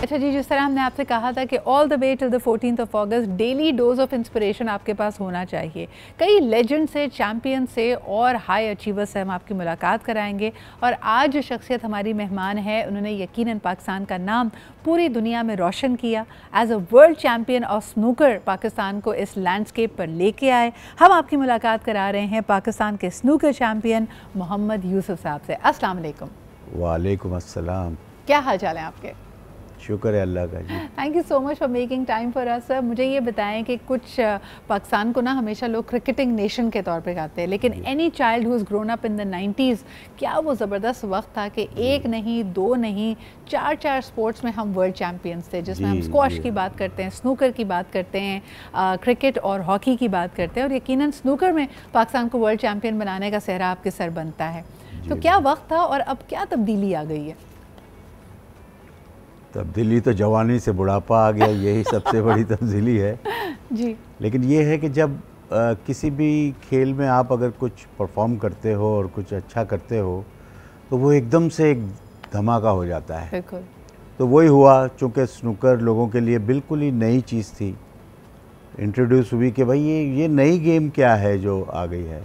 अच्छा जी, जिस तरह हमने आपसे कहा था कि all the way till the 14th of August daily dose of inspiration आपके पास होना चाहिए। कई लेजेंड से, चैम्पियन से और हाई अचीवर्स से हम आपकी मुलाकात कराएंगे। और आज जो शख्सियत हमारी मेहमान है, उन्होंने यकीनन पाकिस्तान का नाम पूरी दुनिया में रोशन किया। As a world champion of snooker Pakistan को इस लैंडस्केप पर लेके आए। हम आपकी मुलाकात करा रहे हैं पाकिस्तान के स्नूकर चैम्पियन मोहम्मद यूसुफ साहब से। अस्सलाम वालेकुम। वालेकुम अस्सलाम। क्या हाल चाल है आपके? शुक्र है अल्लाह का जी। Thank you so much for making time for us sir. मुझे ये बताएं कि कुछ पाकिस्तान को ना हमेशा लोग क्रिकेटिंग नेशन के तौर पे कहते हैं, लेकिन any child who is grown up in the 90s, क्या वो ज़बरदस्त वक्त था कि एक नहीं, दो नहीं, चार स्पोर्ट्स में हम वर्ल्ड चैम्पियंस थे, जिसमें हम स्क्वॉश की बात करते हैं, स्नूकर की बात करते हैं, क्रिकेट और हॉकी की बात करते हैं, और यकीनन स्नूकर में पाकिस्तान को वर्ल्ड चैम्पियन बनाने का सेहरा आपके सर बनता है। तो क्या वक्त था और अब क्या तब्दीली आ गई है? तब्दीली तो जवानी से बुढ़ापा आ गया, यही सबसे बड़ी तब्दीली है जी। लेकिन ये है कि जब किसी भी खेल में आप अगर कुछ परफॉर्म करते हो और कुछ अच्छा करते हो तो वो एकदम से एक धमाका हो जाता है। बिल्कुल। तो वही हुआ, चूँकि स्नूकर लोगों के लिए बिल्कुल ही नई चीज़ थी, इंट्रोड्यूस हुई कि भाई ये नई गेम क्या है जो आ गई है।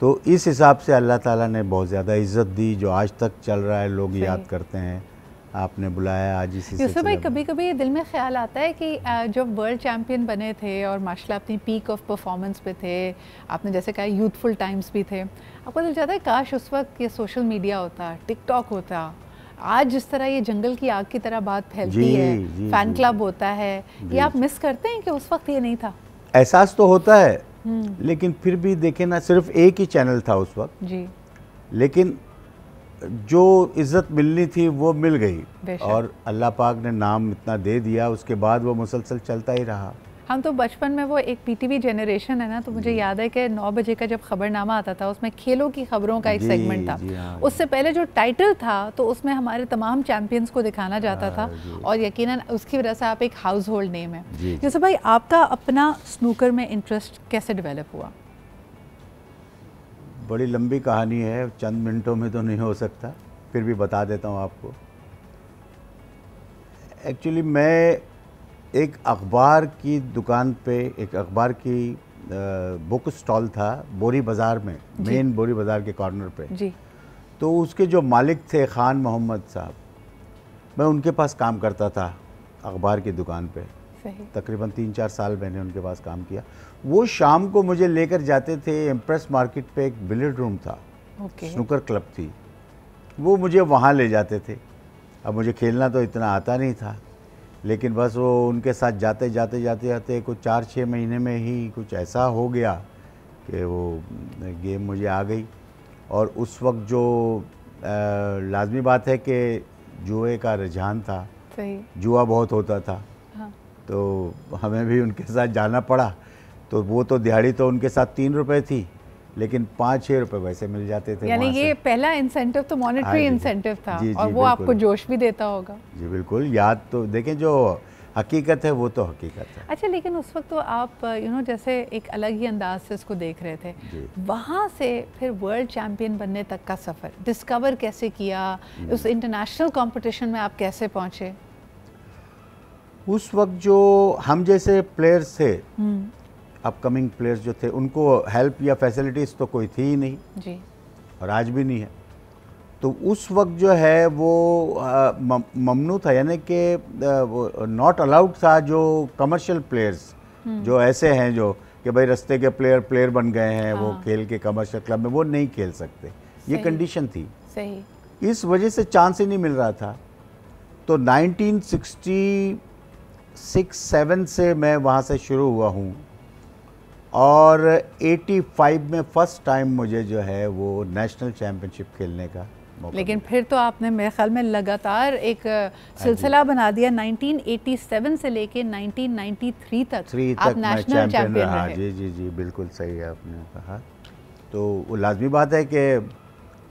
तो इस हिसाब से अल्लाह ताला ने बहुत ज़्यादा इज़्ज़त दी, जो आज तक चल रहा है, लोग याद करते हैं। आपने बुलाया आज इसी से। यूसुफ भाई, कभी कभी दिल में ख्याल आता है कि जब वर्ल्ड चैम्पियन बने थे और माशाल्लाह अपनी पीक ऑफ परफॉर्मेंस पे थे, आपने जैसे कहा यूथफुल टाइम्स भी थे, आपको दिल चाहता है काश उस वक्त ये सोशल मीडिया होता, टिकटॉक होता, आज जिस तरह ये जंगल की आग की तरह बात फैलती है, फैन क्लब होता है, ये आप मिस करते हैं कि उस वक्त ये नहीं था? एहसास तो होता है, लेकिन फिर भी देखें ना, सिर्फ एक ही चैनल था उस वक्त जी, लेकिन जो इज़्ज़त मिलनी थी वो मिल गई और अल्लाह पाक ने नाम इतना दे दिया, उसके बाद वो मुसलसल चलता ही रहा। हम तो बचपन में, वो एक पीटीवी जनरेशन है ना, तो मुझे याद है कि 9 बजे का जब खबरनामा आता था, उसमें खेलों की खबरों का एक सेगमेंट था। हाँ, उससे पहले जो टाइटल था तो उसमें हमारे तमाम चैंपियंस को दिखाना जाता था, और यकीनन उसकी वजह से आप एक हाउस होल्ड नेम है। यूसुफ भाई, आपका अपना स्नूकर में इंटरेस्ट कैसे डेवलप हुआ? बड़ी लंबी कहानी है, चंद मिनटों में तो नहीं हो सकता, फिर भी बता देता हूँ आपको। एक्चुअली मैं एक अखबार की दुकान पे, एक अखबार की बुक स्टॉल था बोरी बाज़ार में, मेन बोरी बाज़ार के कॉर्नर पे जी। तो उसके जो मालिक थे खान मोहम्मद साहब, मैं उनके पास काम करता था अखबार की दुकान पे। तकरीबन 3-4 साल मैंने उनके पास काम किया। वो शाम को मुझे लेकर जाते थे, एम्प्रेस मार्केट पे एक बिलियर्ड रूम था, स्नूकर क्लब थी, वो मुझे वहाँ ले जाते थे। अब मुझे खेलना तो इतना आता नहीं था, लेकिन बस वो उनके साथ जाते जाते कुछ 4-6 महीने में ही कुछ ऐसा हो गया कि वो गेम मुझे आ गई। और उस वक्त जो लाजमी बात है कि जुए का रुझान था, जुआ बहुत होता था, तो हमें भी उनके साथ जाना पड़ा। तो वो तो दिहाड़ी तो उनके साथ 3 रुपए थी, लेकिन 5-6 रुपए वैसे मिल जाते थे। यानी ये पहला इंसेंटिव तो मॉनेटरी इंसेंटिव था, और वो आपको जोश भी देता होगा। जी बिल्कुल, याद तो देखें, जो हकीकत है वो तो हकीकत है। अच्छा, लेकिन उस वक्त तो आप जैसे एक अलग ही अंदाज से इसको देख रहे थे, वहाँ से फिर वर्ल्ड चैम्पियन बनने तक का सफ़र डिस्कवर कैसे किया, उस इंटरनेशनल कंपटीशन में आप कैसे पहुँचे? उस वक्त जो हम जैसे प्लेयर्स थे, अपकमिंग प्लेयर्स जो थे, उनको हेल्प या फैसिलिटीज़ तो कोई थी ही नहीं जी, और आज भी नहीं है। तो उस वक्त जो है वो ममनू था, यानी कि नॉट अलाउड था जो कमर्शियल प्लेयर्स, जो ऐसे हैं जो कि भाई रास्ते के प्लेयर बन गए हैं, वो खेल के कमर्शियल क्लब में वो नहीं खेल सकते, ये कंडीशन थी। सही। इस वजह से चांस ही नहीं मिल रहा था। तो 1966-7 से मैं वहाँ से शुरू हुआ हूँ, और 85 में फ़र्स्ट टाइम मुझे जो है वो नेशनल चैम्पियनशिप खेलने का मौका। लेकिन फिर तो आपने मेरे ख्याल में लगातार एक सिलसिला बना दिया, 1987 से लेके 1993 तक आप नेशनल चैंपियन रहे। जी जी जी, बिल्कुल सही है आपने कहा। तो वो लाजमी बात है कि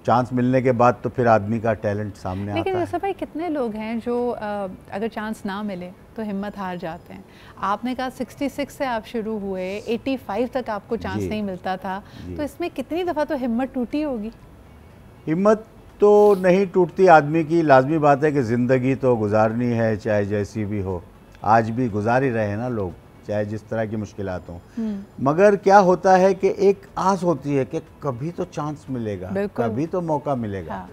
चांस मिलने के बाद तो फिर आदमी का टैलेंट सामने आता है। लेकिन यूसुफ भाई, कितने लोग हैं जो अगर चांस ना मिले तो हिम्मत हार जाते हैं? आपने कहा 66 से आप शुरू हुए, 85 तक आपको चांस नहीं मिलता था, तो इसमें कितनी दफ़ा तो हिम्मत टूटी होगी? हिम्मत तो नहीं टूटती आदमी की, लाजमी बात है कि ज़िंदगी तो गुजारनी है, चाहे जैसी भी हो। आज भी गुजार ही रहे हैं ना लोग, चाहे जिस तरह की मुश्किलात हों। मगर क्या होता है कि एक आस होती है कि कभी तो चांस मिलेगा, कभी तो मौका मिलेगा। हाँ।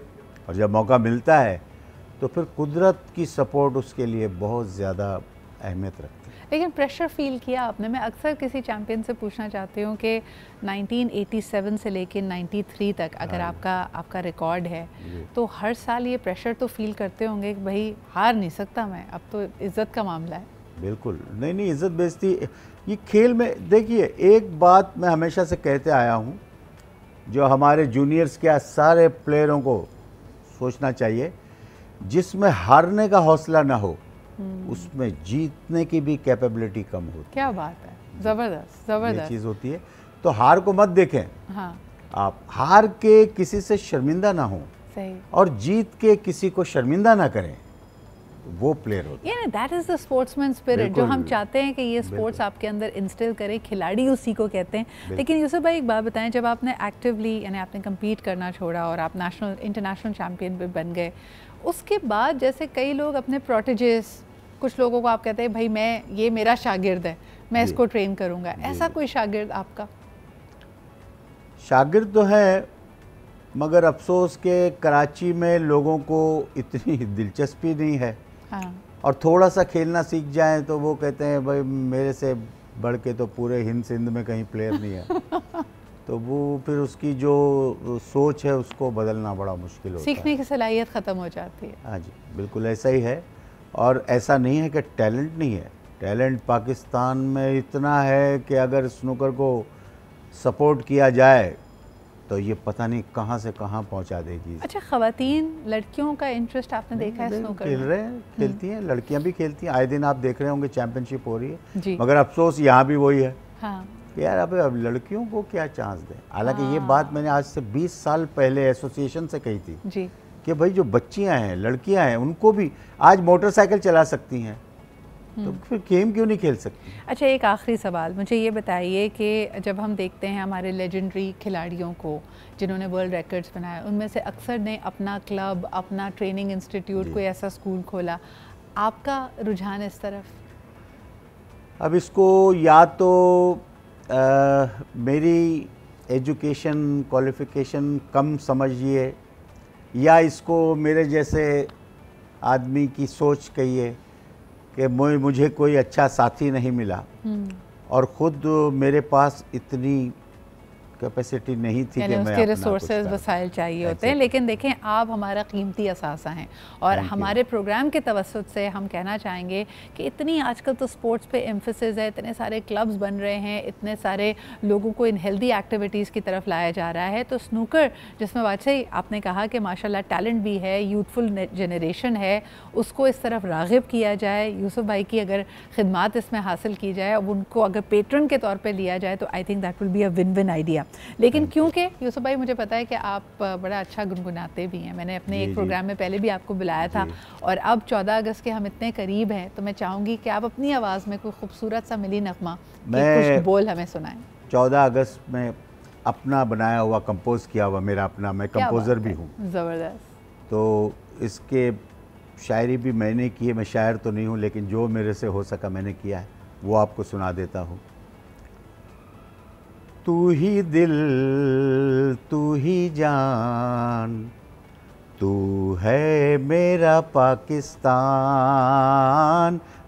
और जब मौका मिलता है तो फिर कुदरत की सपोर्ट उसके लिए बहुत ज़्यादा अहमियत रखती है। लेकिन प्रेशर फील किया आपने? मैं अक्सर किसी चैंपियन से पूछना चाहती हूँ कि 1987 से लेकर 93 तक अगर आपका रिकॉर्ड है तो हर साल ये प्रेशर तो फील करते होंगे कि भाई हार नहीं सकता मैं, अब तो इज़्ज़त का मामला है। बिल्कुल नहीं, इज़्ज़त बेइज्जती ये खेल में। देखिए, एक बात मैं हमेशा से कहते आया हूँ, जो हमारे जूनियर्स के सारे प्लेयरों को सोचना चाहिए, जिसमें हारने का हौसला ना हो उसमें जीतने की भी कैपेबिलिटी कम होती है। क्या बात है, ज़बरदस्त ज़बरदस्त चीज़ होती है। तो हार को मत देखें। हाँ। आप हार के किसी से शर्मिंदा ना हो, सही, और जीत के किसी को शर्मिंदा ना करें, वो प्लेयर होता है। That is the sportsman spirit जो हम चाहते हैं कि ये स्पोर्ट्स आपके अंदर इंस्टिल करे, खिलाड़ी उसी को कहते हैं। लेकिन यूसुफ भाई एक बात बताएं, जब आपने एक्टिवली यानी आपने कम्पीट करना छोड़ा और आप नेशनल इंटरनेशनल चैम्पियन भी बन गए, उसके बाद जैसे कई लोग अपने प्रोटेजेस, कुछ लोगों को आप कहते हैं भाई ये मेरा शागिर्द है, मैं इसको ट्रेन करूँगा, ऐसा कोई शागिर्द आपका? शागिर्द तो है, मगर अफसोस के कराची में लोगों को इतनी दिलचस्पी नहीं है। हाँ। और थोड़ा सा खेलना सीख जाएं तो वो कहते हैं भाई मेरे से बढ़ के तो पूरे हिंद सिंध में कहीं प्लेयर नहीं है। तो वो फिर उसकी जो सोच है उसको बदलना बड़ा मुश्किल होता है, सीखने की सलाहियत ख़त्म हो जाती है। हाँ जी, बिल्कुल ऐसा ही है। और ऐसा नहीं है कि टैलेंट नहीं है, टैलेंट पाकिस्तान में इतना है कि अगर स्नूकर को सपोर्ट किया जाए तो ये पता नहीं कहाँ से कहाँ पहुँचा देगी। अच्छा, ख़वातीन लड़कियों का इंटरेस्ट आपने देखा है स्नूकर? खेल रहे हैं, खेलती हैं, लड़कियाँ भी खेलती हैं, आए दिन आप देख रहे होंगे चैंपियनशिप हो रही है। मगर अफसोस यहाँ भी वही है। हाँ। यार अब लड़कियों को क्या चांस दें। हालांकि ये बात मैंने आज से 20 साल पहले एसोसिएशन से कही थी जी, कि भाई जो बच्चियां हैं, लड़कियां हैं, उनको भी आज मोटरसाइकिल चला सकती हैं, तो फिर गेम क्यों नहीं खेल सकती? अच्छा, एक आखिरी सवाल मुझे ये बताइए कि जब हम देखते हैं हमारे लेजेंडरी खिलाड़ियों को जिन्होंने वर्ल्ड रिकॉर्ड्स बनाए, उनमें से अक्सर ने अपना क्लब, अपना ट्रेनिंग इंस्टीट्यूट, कोई ऐसा स्कूल खोला, आपका रुझान इस तरफ? अब इसको या तो मेरी एजुकेशन क्वालिफ़िकेशन कम समझिए, या इसको मेरे जैसे आदमी की सोच कहिए कि मुझे कोई अच्छा साथी नहीं मिला और ख़ुद मेरे पास इतनी कैपेसिटी नहीं थी कि उसके रिसोर्सेज वसाइल चाहिए होते हैं। लेकिन देखें, आप हमारा कीमती असासा हैं और हमारे प्रोग्राम के तवस्सुत से हम कहना चाहेंगे कि इतनी आजकल तो स्पोर्ट्स पे एम्फेसिस है, इतने सारे क्लब्स बन रहे हैं, इतने सारे लोगों को इन हेल्दी एक्टिविटीज़ की तरफ लाया जा रहा है। तो स्नूकर, जिसमें वाकई आपने कहा कि माशाल्लाह टैलेंट भी है, यूथफुल जनरेशन है, उसको इस तरफ राग़िब किया जाए, यूसुफ भाई की अगर खिदमात इसमें हासिल की जाए और उनको अगर पेट्रन के तौर पर लिया जाए तो I think that will be a win win idea. लेकिन क्योंकि यूसुफ भाई मुझे पता है कि आप बड़ा अच्छा गुनगुनाते भी हैं, मैंने अपने एक प्रोग्राम में पहले भी आपको बुलाया था, और अब 14 अगस्त के हम इतने करीब हैं तो मैं चाहूँगी कि आप अपनी आवाज़ में कोई खूबसूरत सा मिली नगमा कुछ बोल हमें सुनाएं। 14 अगस्त में अपना बनाया हुआ, कंपोज किया हुआ, मेरा अपना, मैं कंपोज़र भी हूँ। ज़बरदस्त। तो इसके शायरी भी मैंने की है, मैं शायर तो नहीं हूँ, लेकिन जो मेरे से हो सका मैंने किया है, वो आपको सुना देता हूँ। तू ही दिल, तू ही जान, तू है मेरा पाकिस्तान,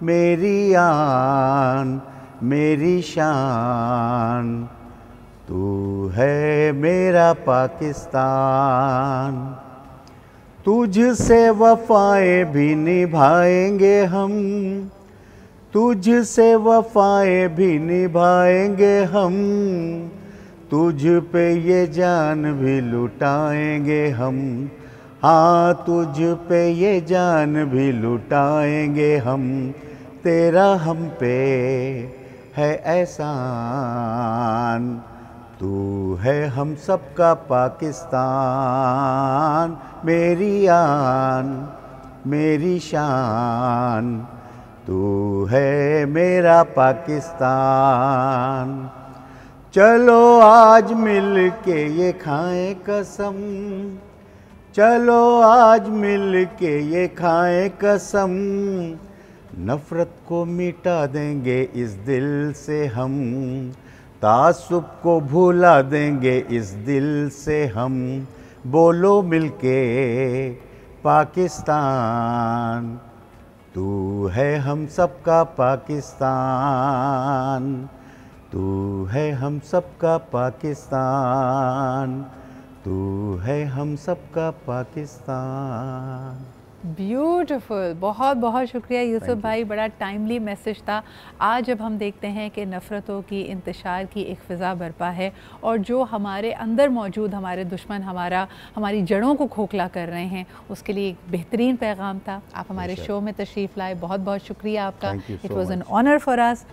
मेरी आन, मेरी शान, तू है मेरा पाकिस्तान। तुझसे वफ़ाएं भी निभाएंगे हम, तुझसे वफ़ाएं भी निभाएंगे हम, तुझ पे ये जान भी लुटाएंगे हम, हाँ तुझ पे ये जान भी लुटाएंगे हम, तेरा हम पे है एहसान, तू है हम सबका पाकिस्तान, मेरी आन, मेरी शान, तू है मेरा पाकिस्तान। चलो आज मिल के ये खाएं कसम, चलो आज मिल के ये खाएं कसम, नफ़रत को मिटा देंगे इस दिल से हम, तासुब को भुला देंगे इस दिल से हम। बोलो मिलके पाकिस्तान, तू है हम सबका पाकिस्तान, तू है हम सबका पाकिस्तान, तू है हम सबका पाकिस्तान। ब्यूटीफुल, बहुत बहुत शुक्रिया यूसुफ भाई, बड़ा टाइमली मैसेज था। आज जब हम देखते हैं कि नफ़रतों की इंतशार की एक फ़िज़ा बरपा है और जो हमारे अंदर मौजूद हमारे दुश्मन हमारी जड़ों को खोखला कर रहे हैं, उसके लिए एक बेहतरीन पैगाम था। आप हमारे शो में तशरीफ़ लाए, बहुत बहुत शुक्रिया आपका। It was an honour for us.